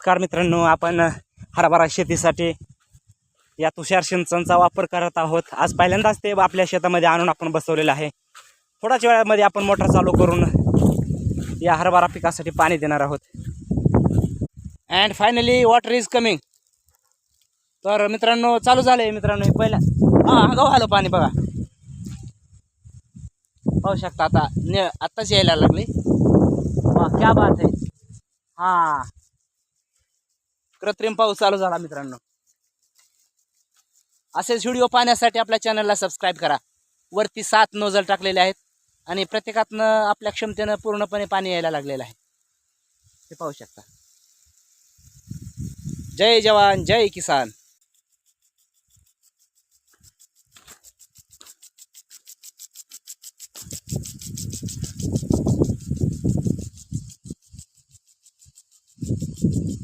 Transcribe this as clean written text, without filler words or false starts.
नमस्कार मित्रांनो, आपण हरभरा शेतीसाठी या तुषार सिंचनचा वापर करत आहोत। आज पहिल्यांदाच ते आपल्या शेतामध्ये आणून आपण बसवलेलं आहे। थोड्याच वेळामध्ये आपण मोटर चालू करून या हरभरा पिकासाठी पाणी देणार आहोत। And finally water is coming. तर मित्रांनो चालू झाले मित्रांनो, पहिला आगाऊ आलं पाणी बघा, पाहू शकता। आता आत्ताच यायला लागले। वाह क्या बात है। हाँ, कृत्रिम पाऊस चालू झाला मित्रांनो। असेच व्हिडिओ पाहण्यासाठी आपल्या चॅनलला सबस्क्राईब करा। वरती 7 नोजल टाकलेले आहेत आणि प्रत्येकातनं आपल्या क्षमतेनं पूर्णपणे पाणी यायला लागलेलं आहे, हे पाहू शकता। जय जवान जय किसान।